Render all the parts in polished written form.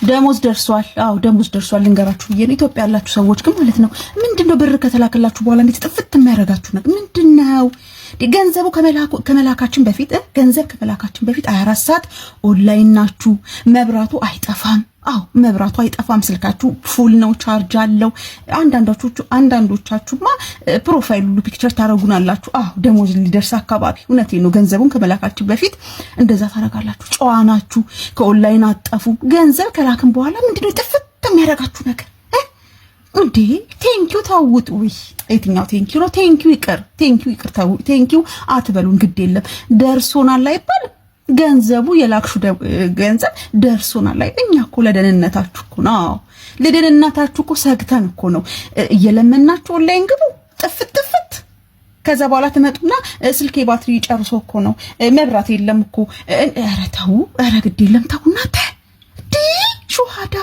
ደሞዝ ደርሷል። አዎ ደሞዝ ደርሷል። ልንገራችሁ ብዬ ነው። ኢትዮጵያ ያላችሁ ሰዎች ግን ማለት ነው ምንድነው ብር ከተላከላችሁ በኋላ እንዴት ጥፍት የሚያረጋችሁ ነገር ምንድነው? ገንዘቡ ከመላካችን በፊት 24 ሰዓት ኦንላይን ናችሁ። መብራቱ አይጠፋም። አዎ መብራቱ አይጠፋም። ስልካችሁ ፉል ነው፣ ቻርጅ አለው። አንዳንዶቻችሁማ ፕሮፋይል ሁሉ ፒክቸር ታረጉናላችሁ። አዎ ደሞዝ ሊደርስ አካባቢ እውነቴን ነው። ገንዘቡን ከመላካችን በፊት እንደዛ ታረጋላችሁ። ጨዋናችሁ ከኦንላይን አጠፉ። ገንዘብ ከላክን በኋላ ምንድነው ጥፍት የሚያረጋችሁ ነገር እንዴ? ቴንኪው ታውጡ። የትኛው ቴንኪው ነው? ቴንኪው ይቅር፣ ቴንኪው አትበሉን። ግድ የለም ደርሶናል አይባልም። ገንዘቡ የላክሹ ገንዘብ ደርሶናል ላይ እኛ እኮ ለደህንነታችሁ እኮ ነው። ለደህንነታችሁ እኮ ሰግተን እኮ ነው እየለመናችሁ ኦንላይን ግቡ ጥፍት። ከዛ በኋላ ትመጡና ስልኬ ባትሪ ጨርሶ እኮ ነው መብራት የለም እኮ። ኧረ ተው፣ ኧረ ግድ የለም ተውና ሹሃዳ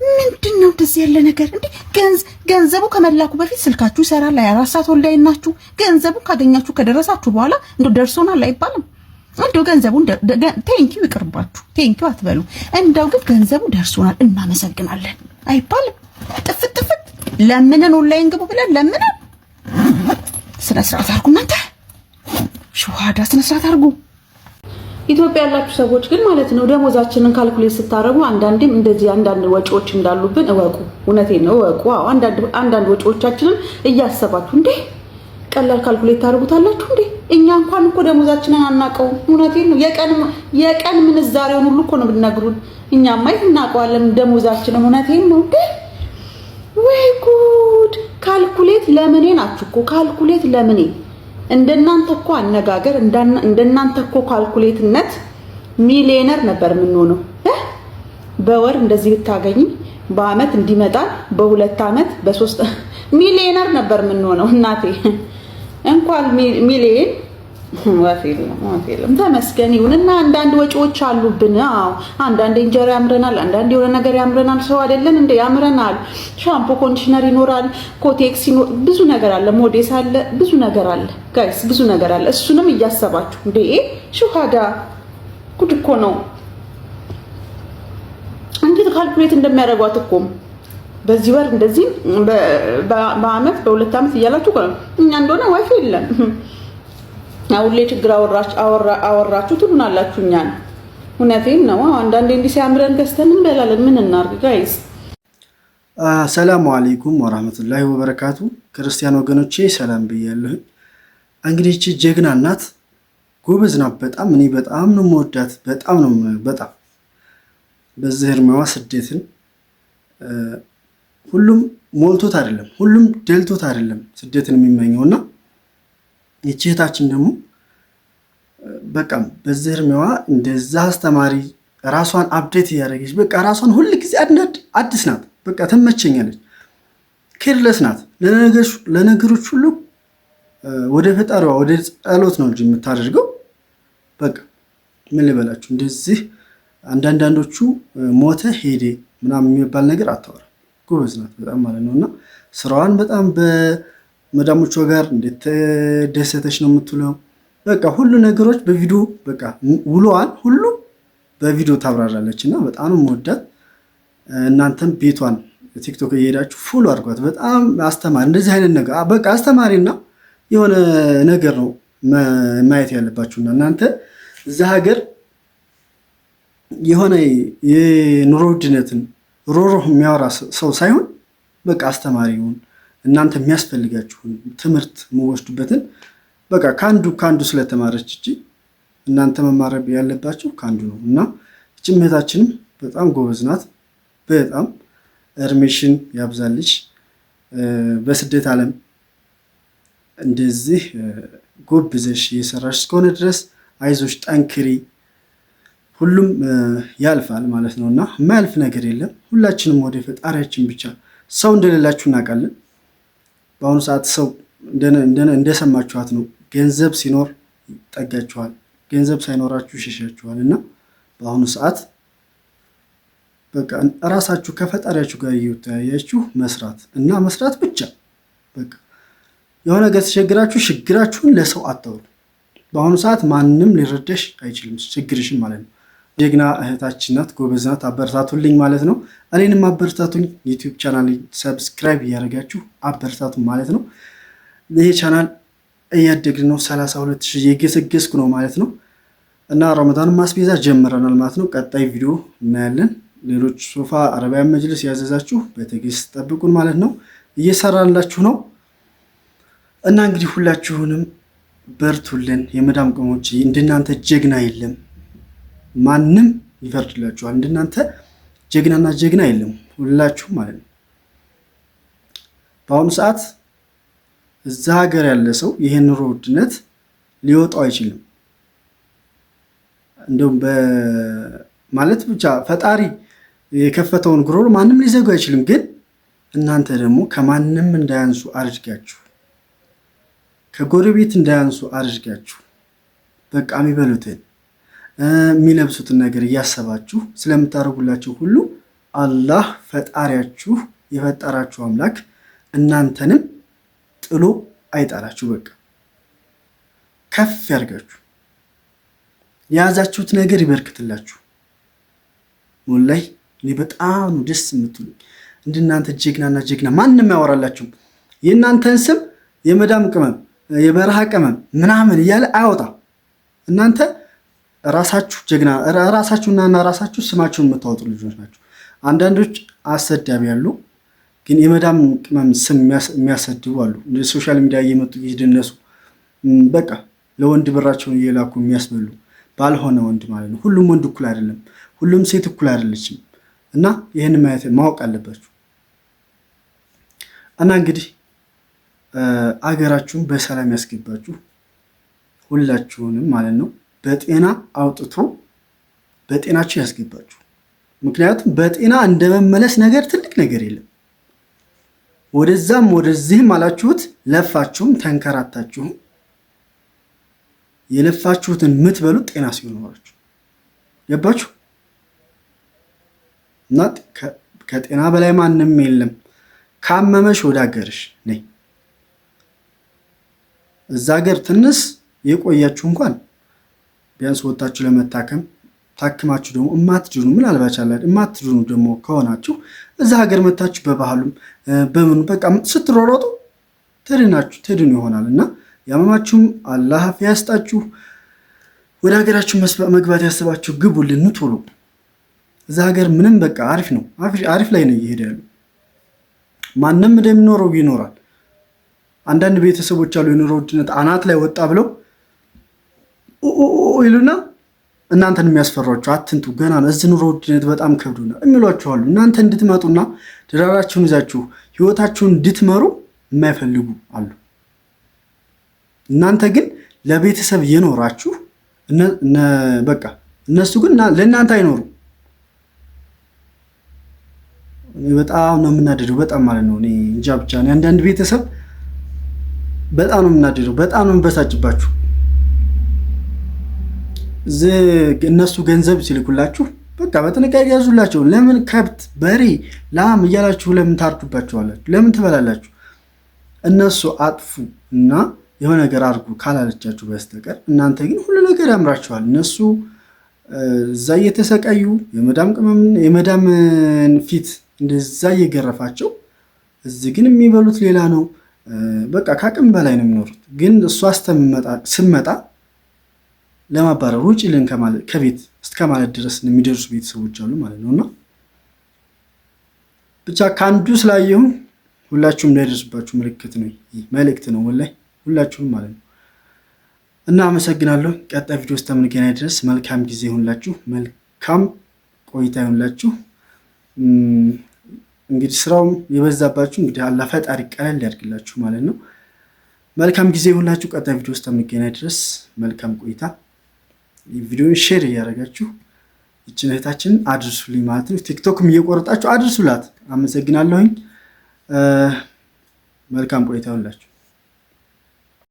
ምንድነው እንደዚህ ያለ ነገር እንዴ? ገንዘቡ ከመላኩ በፊት ስልካችሁ ይሰራል። 24 ሰዓት ኦንላይን ናችሁ። ገንዘቡ ካገኛችሁ ከደረሳችሁ በኋላ እንደው ደርሶናል አይባልም። እንደው ገንዘቡ ቴንኪው ይቅርባችሁ፣ ቴንኪው አትበሉ። እንደው ግን ገንዘቡ ደርሶናል እናመሰግናለን አይባልም። ጥፍት ለምንን ኦንላይን ግቡ ብለን ለምንን። ስነ ስርዓት አድርጉ እናንተ ሹሃዳ፣ ስነ ስርዓት አድርጉ። ኢትዮጵያ ያላችሁ ሰዎች ግን ማለት ነው ደሞዛችንን ካልኩሌት ስታረጉ አንዳንዴም እንደዚህ አንዳንድ ወጪዎች እንዳሉብን እወቁ። እውነቴን ነው እወቁ። አዎ አንዳንድ ወጪዎቻችንን እያሰባችሁ እንዴ ቀላል ካልኩሌት ታደርጉታላችሁ እንዴ? እኛ እንኳን እኮ ደሞዛችንን አናውቀውም። እውነቴን ነው። የቀን ምንዛሬውን ሁሉ እኮ ነው ብትነግሩን እኛማ እናውቀዋለን ደሞዛችንን። እውነቴን ነው እንዴ። ወይ ጉድ! ካልኩሌት ለምኔ ናችሁ እኮ ካልኩሌት ለምኔ። እንደናንተ እኮ አነጋገር እንደናንተ እኮ ካልኩሌትነት ሚሊዮነር ነበር የምንሆነው። በወር እንደዚህ ብታገኝ በአመት እንዲመጣል በ2 አመት በ3 ሚሊዮነር ነበር የምንሆነው እናቴ። እንኳን ሚሊዮን ወፊልም ተመስገን ይሁንና አንዳንድ ወጪዎች አሉብን። አዎ አንዳንድ እንጀራ ያምረናል፣ አንዳንድ የሆነ ነገር ያምረናል። ሰው አይደለን እንደ ያምረናል። ሻምፖ ኮንዲሽነር ይኖራል፣ ኮቴክስ ይኖር፣ ብዙ ነገር አለ፣ ሞዴስ አለ፣ ብዙ ነገር አለ ጋይስ፣ ብዙ ነገር አለ። እሱንም እያሰባችሁ እንዴ ሹሃዳ ጉድ እኮ ነው። እንዴት ካልኩሌት እንደሚያደርጓት እኮ በዚህ ወር እንደዚህ በአመት በ2 አመት እያላችሁ እኮ እኛ እንደሆነ ዋይፍ የለም። አሁን ላይ ችግር አወራችሁ ትሉናላችሁ እኛን። እውነቴን ነው። አንዳንዴ እንዲህ ሲያምረን ገዝተን እንበላለን። ምን እናርግ ጋይስ? ሰላም አለይኩም ወራህመቱላሂ ወበረካቱ። ክርስቲያን ወገኖቼ ሰላም ብያለሁ። እንግዲህ እቺ ጀግና ናት፣ ጎበዝ ናት በጣም። እኔ በጣም ነው የምወዳት፣ በጣም በዚህ እርማዋ ስደትን ሁሉም ሞልቶት አይደለም፣ ሁሉም ደልቶት አይደለም ስደትን የሚመኘውና እህታችን ደግሞ በቃ በዚህ እርማዋ እንደዛ አስተማሪ ራሷን አፕዴት እያደረገች በቃ ራሷን ሁሉ ጊዜ አዲስ ናት። በቃ ትመቸኛለች። ኬርለስ ናት ለነገሮች ሁሉ ወደ ፈጣሪዋ ወደ ጸሎት ነው እንጂ የምታደርገው። በቃ ምን ልበላችሁ እንደዚህ አንዳንዶቹ ሞተ ሄደ ምናምን የሚባል ነገር አታወራም። ጎበዝ ናት በጣም ማለት ነውና ስራዋን በጣም በመዳሞቿ ጋር እንዴት ደሰተች ነው የምትውለው። በቃ ሁሉ ነገሮች በቪዲዮ በቃ ውሎዋን ሁሉ በቪዲዮ ታብራራለች እና በጣም ነው የምወዳት። እናንተም ቤቷን ቲክቶክ እየሄዳችሁ ፎሎ አድርጓት። በጣም አስተማሪ እንደዚህ አይነት ነገር በቃ አስተማሪና የሆነ ነገር ነው ማየት ያለባችሁና እናንተ እዛ ሀገር የሆነ የኑሮ ውድነትን ሮሮ የሚያወራ ሰው ሳይሆን በቃ አስተማሪውን እናንተ የሚያስፈልጋችሁን ትምህርት የምወስዱበትን በቃ ካንዱ ስለተማረች እቺ እናንተ መማረብ ያለባችሁ ካንዱ ነው እና እቺ እህታችንም በጣም ጎበዝ ናት። በጣም እርሜሽን ያብዛልሽ። በስደት ዓለም እንደዚህ ጎብዘሽ እየሰራሽ እስከሆነ ድረስ አይዞሽ፣ ጠንክሪ። ሁሉም ያልፋል ማለት ነውና የማያልፍ ነገር የለም። ሁላችንም ወደ ፈጣሪያችን ብቻ ሰው እንደሌላችሁ እናውቃለን። በአሁኑ ሰዓት ሰው እንደሰማችኋት ነው። ገንዘብ ሲኖር ይጠጋችኋል፣ ገንዘብ ሳይኖራችሁ ይሸሻችኋል። እና በአሁኑ ሰዓት በቃ ራሳችሁ ከፈጣሪያችሁ ጋር እየተያያችሁ መስራት ብቻ። በቃ የሆነ ነገር ተቸግራችሁ ችግራችሁን ለሰው አታውሩ። በአሁኑ ሰዓት ማንም ሊረዳሽ አይችልም ችግርሽን ማለት ነው። ጀግና እህታችን ናት፣ ጎበዝ ናት። አበረታቱልኝ ማለት ነው። እኔንም አበረታቱኝ። ዩቲዩብ ቻናል ሰብስክራይብ እያደረጋችሁ አበረታቱኝ ማለት ነው። ይሄ ቻናል እያደግን ነው። 32,000 እየገሰገስኩ ነው ማለት ነው። እና ረመዳን ማስቤዛ ጀምረናል ማለት ነው። ቀጣይ ቪዲዮ እናያለን። ሌሎች ሶፋ፣ አረቢያን መጅልስ ያዘዛችሁ በትዕግስት ጠብቁን ማለት ነው። እየሰራላችሁ ነው። እና እንግዲህ ሁላችሁንም በርቱልን። የመዳም ቅሞች እንደናንተ ጀግና የለም። ማንም ይፈርድላችኋል። እንደናንተ ጀግናና ጀግና የለም። ሁላችሁም ማለት ነው። በአሁኑ ሰዓት እዛ ሀገር ያለ ሰው ይሄን ኑሮ ውድነት ሊወጣው አይችልም። እንደውም ማለት ብቻ ፈጣሪ የከፈተውን ጉሮሮ ማንም ሊዘጋው አይችልም። ግን እናንተ ደግሞ ከማንም እንዳያንሱ አድርጋችሁ፣ ከጎረቤት እንዳያንሱ አድርጋችሁ በቃ የሚበሉትን የሚለብሱትን ነገር እያሰባችሁ ስለምታደርጉላችሁ ሁሉ አላህ ፈጣሪያችሁ የፈጠራችሁ አምላክ እናንተንም ጥሎ አይጣላችሁ። በቃ ከፍ ያርጋችሁ፣ የያዛችሁት ነገር ይበርክትላችሁ። ወላሂ እኔ በጣም ደስ የምትሉኝ እንደናንተ ጀግናና ጀግና ማንም ያወራላችሁ። የእናንተን ስም የመዳም ቅመም፣ የበረሃ ቅመም ምናምን እያለ አያወጣ። እናንተ ራሳችሁ ጀግና፣ ራሳችሁና ራሳችሁ ስማችሁን የምታወጡ ልጆች ናቸው። አንዳንዶች አሰዳቢ ያሉ ግን የመዳም ቅመም ስም የሚያሰድቡ አሉ። እንደ ሶሻል ሚዲያ እየመጡ እየደነሱ በቃ ለወንድ ብራቸውን እየላኩ የሚያስበሉ ባልሆነ ወንድ ማለት ነው። ሁሉም ወንድ እኩል አይደለም፣ ሁሉም ሴት እኩል አይደለችም። እና ይህን ማወቅ አለባችሁ። እና እንግዲህ አገራችሁን በሰላም ያስገባችሁ ሁላችሁንም ማለት ነው። በጤና አውጥቶ በጤናችሁ ያስገባችሁ። ምክንያቱም በጤና እንደመመለስ ነገር ትልቅ ነገር የለም። ወደዛም ወደዚህም አላችሁት፣ ለፋችሁም ተንከራታችሁም የለፋችሁትን የምትበሉት ጤና ሲኖራችሁ ገባችሁ። እና ከጤና በላይ ማንም የለም። ካመመሽ ወደ ሀገርሽ ነይ። እዛ ሀገር ትንስ የቆያችሁ እንኳን ቢያንስ ወጣችሁ ለመታከም ታክማችሁ ደግሞ እማትድኑ ምናልባት አላችሁ እማትድኑ ደግሞ ከሆናችሁ እዛ ሀገር መታችሁ በባህሉም በምኑ በቃ ስትሮሮጡ ትድኑ ይሆናል። እና ያመማችሁም አላህ አፍያ ያስጣችሁ። ወደ ሀገራችሁ መግባት ያስባችሁ ግቡልን ቶሎ። እዛ ሀገር ምንም በቃ አሪፍ ነው፣ አሪፍ ላይ ነው እየሄደ ያለው። ማንም እንደሚኖረው ይኖራል። አንዳንድ ቤተሰቦች አሉ የኑሮ ውድነት አናት ላይ ወጣ ብለው ይሉና እናንተን የሚያስፈራችሁ አትንቱ፣ ገና ነው እዚህ ኑሮ ውድነት በጣም ከብዶና የሚሏችሁ አሉ። እናንተ እንድትመጡና ትዳራችሁን ይዛችሁ ህይወታችሁን እንድትመሩ የማይፈልጉ አሉ። እናንተ ግን ለቤተሰብ የኖራችሁ በቃ እነሱ ግን ለእናንተ አይኖሩ። በጣም ነው የምናደደው፣ በጣም ማለት ነው። እኔ እንጃ ብቻ ነው አንዳንድ ቤተሰብ በጣም ነው የምናደደው፣ በጣም ነው የምበሳጭባችሁ። እነሱ ገንዘብ ሲልኩላችሁ በቃ በጥንቃቄ ያዙላቸው። ለምን ከብት፣ በሬ፣ ላም እያላችሁ ለምን ታርዱባቸዋላችሁ? ለምን ትበላላችሁ? እነሱ አጥፉ እና የሆነ ነገር አድርጉ ካላለቻችሁ በስተቀር እናንተ ግን ሁሉ ነገር ያምራችኋል። እነሱ እዛ እየተሰቃዩ የመዳምን ፊት እንደዛ እየገረፋቸው እዚህ ግን የሚበሉት ሌላ ነው። በቃ ከአቅም በላይ ነው የሚኖሩት። ግን እሷ ስመጣ ለማባረር ውጭ ልን ከቤት እስከ ማለት ድረስ የሚደርሱ ቤተሰቦች አሉ ማለት ነው። እና ብቻ ከአንዱ ስላየሁም ሁላችሁም እንዳይደርስባችሁ መልእክት ነው ወላሂ ሁላችሁም ማለት ነው። እና አመሰግናለሁ። ቀጣይ ቪዲዮ ውስጥ የምንገናኝ ድረስ መልካም ጊዜ ይሁንላችሁ፣ መልካም ቆይታ ይሁንላችሁ። እንግዲህ ስራውም የበዛባችሁ እንግዲህ አላህ ፈጣሪ ቀለል ያድርግላችሁ ማለት ነው። መልካም ጊዜ ይሁንላችሁ። ቀጣይ ቪዲዮ ውስጥ የምንገናኝ ድረስ መልካም ቆይታ። ቪዲዮን ሼር እያደረጋችሁ ይህችን እህታችንን አድርሱልኝ ማለት ነው። ቲክቶክም እየቆረጣችሁ አድርሱላት። አመሰግናለሁኝ። መልካም ቆይታ ይሁንላችሁ።